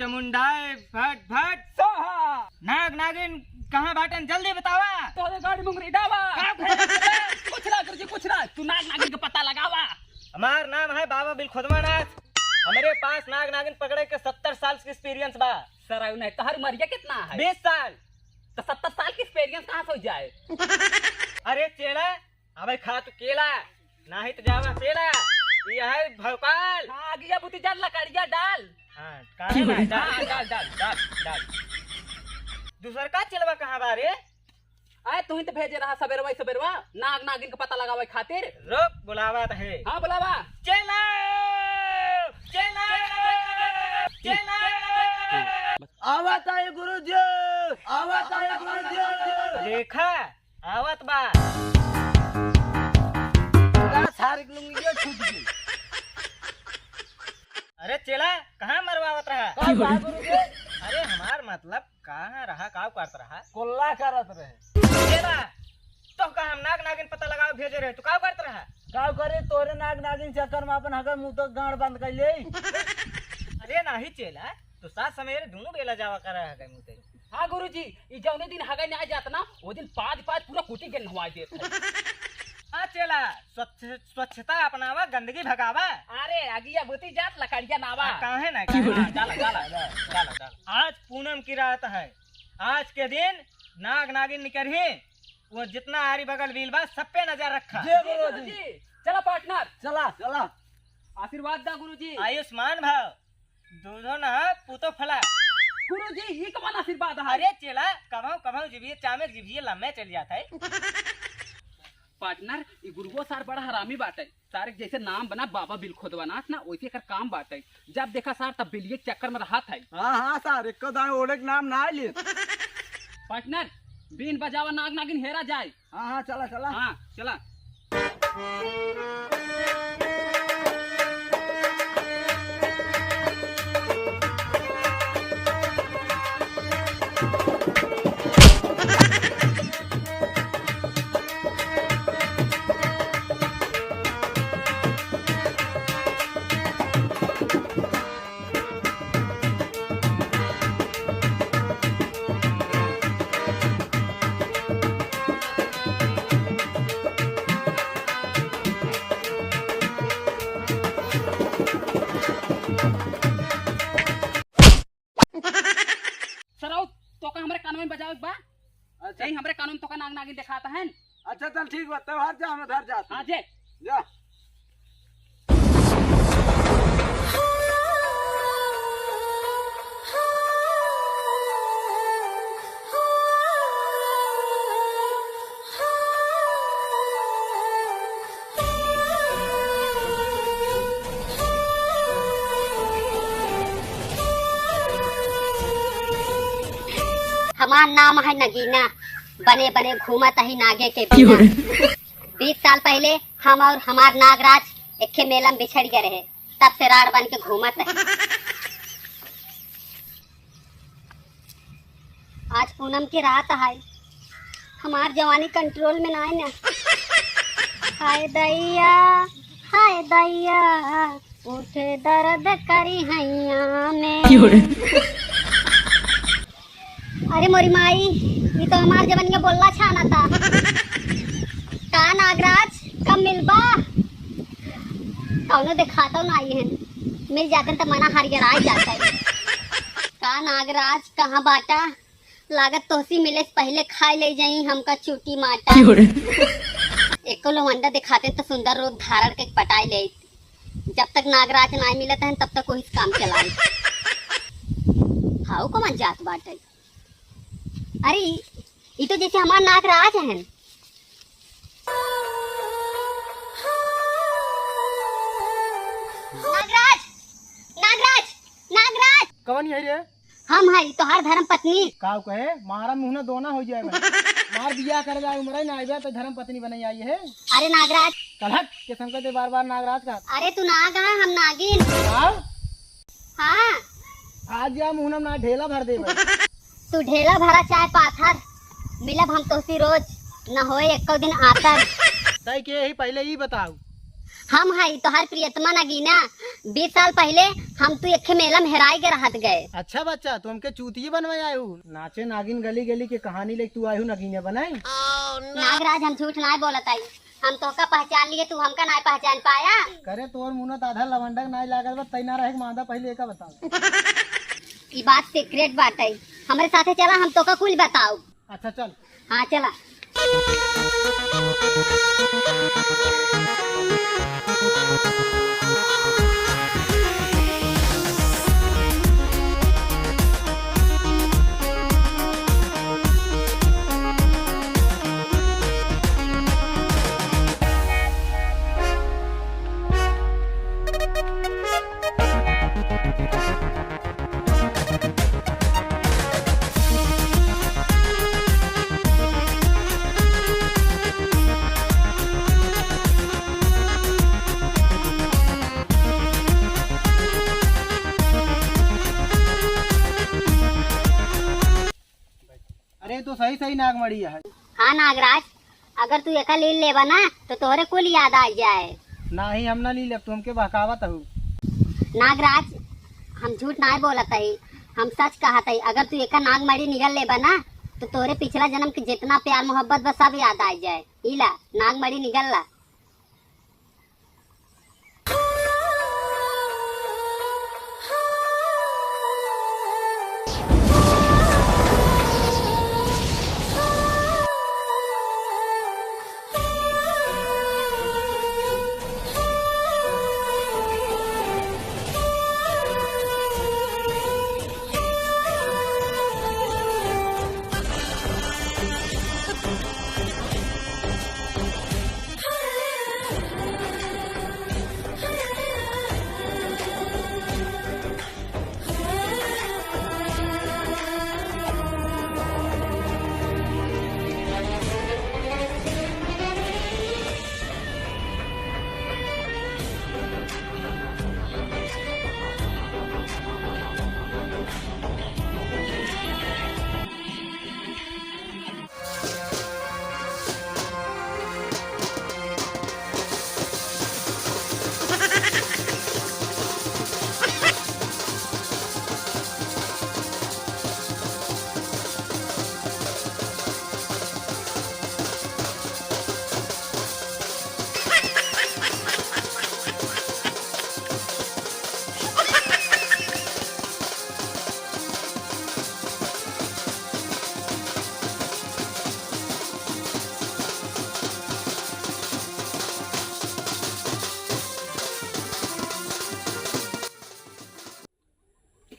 चमुंडाए फट फट सोहा। नाग नागिन कहाँ बाटन जल्दी बतावा। तोरे गाड़ी मुंगरी डावा। कुछ ना गुरुजी कुछ ना, तू नाग नागिन का पता लगावा। हमार नाम है बाबा बिलखुदमानाथ। हमारे पास नाग नागिन पकड़े के 70 साल की एक्सपीरियंस बा। सर नहीं तोहर मरिया कितना है? 20 साल। तो 70 साल की एक्सपीरियंस कहाँ से हो जाए? अरे चेला अबे खा तू केला नहीं तो जावा पेला। ये है भोपाल। हाँ गया बुती जान लकड़िया डाल। हाँ काहे ना डाल डाल डाल डाल डाल। दूसर का चलवा कहाँ बारे? आए तू ही तो भेजे रहा सबेरवा नाग नागिन का पता लगावे खातिर। रोक बुलावा है। हाँ बुलावा। चेला चेला चेला आवत है गुरुजी, आवत है गुरुजी। देखा आवत बा। सारी लुंगी छूट गई। अरे चेला कहाँ मरवावत रहा? गुरुजी अरे हमार मतलब कहाँ रहा काव करत रहा? कोल्ला करत रहे। चेला तो कहा हम नाग नागिन पता लगाओ भेजे रहे तू काव करत रहा? गाँव करे तोरे नाग नागिन चक्कर में अपन हगर मुंह तो गांड बंद कर ले। अरे नहीं चेला तो साथ समेरे दोनों बेला जावा कर रहा है मुँह तेरे। हाँ गुरुजी ये जौने दिन हगा नहीं आ जाता ना वो दिन पाँच पूरा कुटी के नहवा देते। हाँ चेला स्वच्छता अपनावा गंदगी भगावा। अरे अगिया बुती जात लकड़िया नावा। काहे ना डाला डाला डाला डाला। आज पूनम की रात है। आज के दिन नाग नागिन निकरही वो जितना आरी बगल बील बा सब पे नजर रखा। जय गुरुजी। चला पार्टनर चला चला। आशीर्वाद दा गुरुजी। आयुष्मान भाव दूधो न पूतो फला। गुरुजी ये कमान आशीर्वाद है? अरे चेला कभाऊ कभाऊ जीविए चामे जीविए लम्बे चल जाता है। पार्टनर ये गुरुगो सार बड़ा हरामी बाटे। सारे जैसे नाम बना बाबा बिलखुदवानाथ ना वैसे कर काम बाटे। जब देखा सार तब बिलिये चक्कर में रहा था। हाँ हाँ सर एक दाएं ओढ़े के नाम ना ले। पार्टनर बीन बजावा नाग नागिन हेरा जाए। हाँ हाँ चला चला। हाँ चला। बा अच्छा यही हमरे कानून तो का नाग नागिन दिखाता है। अच्छा चल ठीक बा त्योहार जा हम घर जाते हाँ जे जा। हमार नाम है नगीना, बने बने घूमत ही नागे के बिना। 20 साल पहले हम और हमार नागराज एक मेला में बिछड़ गए रहे, तब से राड बन के घूमत है। आज पूनम की रात है, हमार जवानी कंट्रोल में ना है ना। हाय दैया उठे दर्द करी हैया में। अरे मोरी माई ये तो हमार जवनिया बोलना छाना था। का नागराज कब मिलबा? कौनो दिखाता ना आई है, मिल जाते तो मना हरियर आ जाता है। का नागराज कहाँ बाटा? लागत तोसी मिले से पहले खाई ले जाई हमका चूटी माटा। एको लोमंडा दिखाते तो सुंदर रूप धारण के पटाई ले। जब तक नागराज ना मिलता है तब तक कोई काम चलाए। हाउ को मन जात बाटे। अरे ये तो जैसे हमारा नागराज है। नागराज नागराज नागराज कवन यही रे? हम है तोहार धर्म पत्नी। काव कहे मारा मुंह ना दोना हो जाए मार बिया कर जाए उम्र ना आइबे तो धर्म पत्नी बने आई है। अरे नागराज कलहट के संकट बार बार नागराज का। अरे तू नाग है हम नागिन। हाँ आज जा मुंह ना ढेला भर दे। तू ढेला भरा चाहे पाथर मिलब हम तो रोज न होए एक दिन आतर। तय के ही पहले ही बताओ। हम है तोहार प्रियतमा नगीना। 20 साल पहले हम तू एक मेला में हेराई के रहत गए। अच्छा बच्चा, तू हमके चूतिए बनवाए आयु। नाचे नागिन गली गली के कहानी लेके तू आयु नगीने बनाई। नागराज हम झूठ ना बोलत आई, हम तोहका पहचान लिए, तू हमका ना पहचान पाया। करे तोर मुनत आधा लवंडक नाई लागल बा, तैना रहे मादा पहले एका बताओ। ई बात सीक्रेट बात है, हमारे साथे चला, हम तोका कुल बताओ। अच्छा चल। हाँ चला। अरे तो सही सही नागमड़ी है। हाँ नागराज, अगर तू एका लील लेबा ना तो तोहरे कुल याद आ जाए। नाही हम ना ली ले, तू हमके बहकावत हूँ। नागराज हम झूठ ना बोलत है, हम सच कहत है। अगर तू एका नागमड़ी निगल लेबा ना तो तोरे पिछला जन्म के जितना प्यार मोहब्बत बस सब याद आ जाए। इला नागमड़ी निगल ला।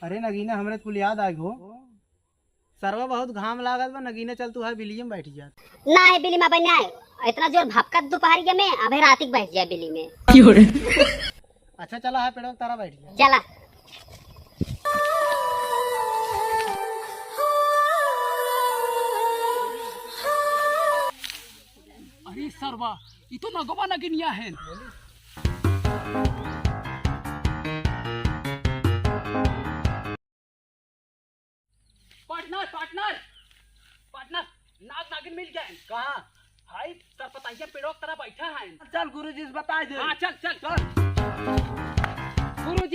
अरे नगीना हमरे कुल याद आ गो। सरवा बहुत घाम लागत बा, नगीना चल तू है बिलियम बैठ जा। ना है बिली में बन आए, इतना जोर भपकत दोपहर के में अबे रात बैठ जाए बिली में। अच्छा चला है पेड़ों तारा बैठ जा। चला। अरे सरवा, ये तो नगवा नगिनिया है। पार्टनर पार्टनर पार्टनर, नाग नागिन मिल गए। कहाँ? हाय सरपताइया पेड़ों की तरह बैठा है। चल गुरुजी से बता दे। हाँ चल चल चल।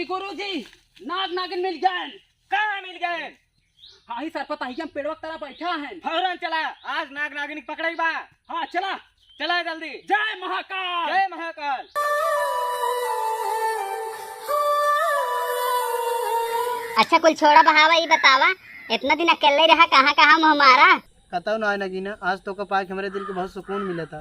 गुरुजी नाग नागिन मिल गए। कहाँ मिल गए? हाँ ही सरपताइया पेड़ों की तरह बैठा है। फौरन चला, आज नाग नागिन पकड़ाई बा। हाँ चला चला जल्दी। जय महाकाल। जय महाकाल। अच्छा कुल छोड़ा बहावा, ये बतावा इतना दिन अकेले रहा, कहाँ कहाँ मुँह मारा? कतौ ना नगीना, आज तो का पाक हमारे दिल को बहुत सुकून मिला था।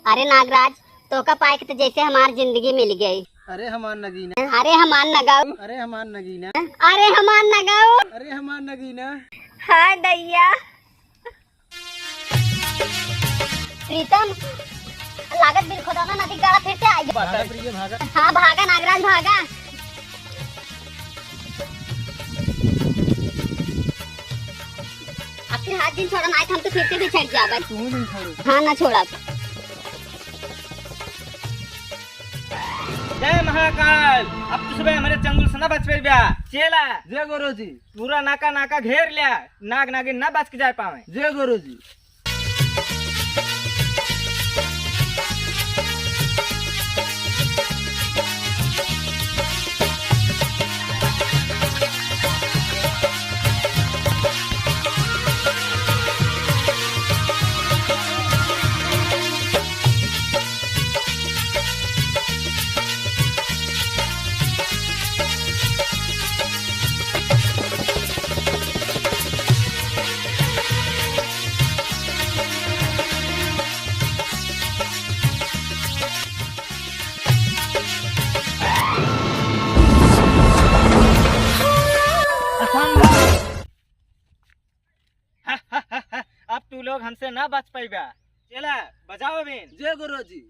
अरे नागराज, तो का पाए तो जैसे हमारी जिंदगी मिल गई। अरे हमार नगीना, अरे हमान नगाओ, अरे हमार नगीना, अरे हमान नगाओ। अरे हमार नगीना। हाँ दैया। प्रीतम, लागत बिल खुदाना नदी गाड़ा फिर से आई। भागा प्रिय भागा। हाँ भागा नागराज भागा। अब फिर हाथ दिन छोड़ा ना, हम तो फिर से भी छट जावे। तू नहीं छोड़ो। हाँ ना छोड़ा। जय महाकाल। अब तो सुबह हमारे चंगुल से न बच पे ब्या। चेला जय गुरुजी। पूरा नाका नाका घेर लिया, नाग नागिन न बच के जा पावे। जय गुरुजी। लोग हमसे ना बच पाइबा। चला बजाओ बीन। जय गुरु जी।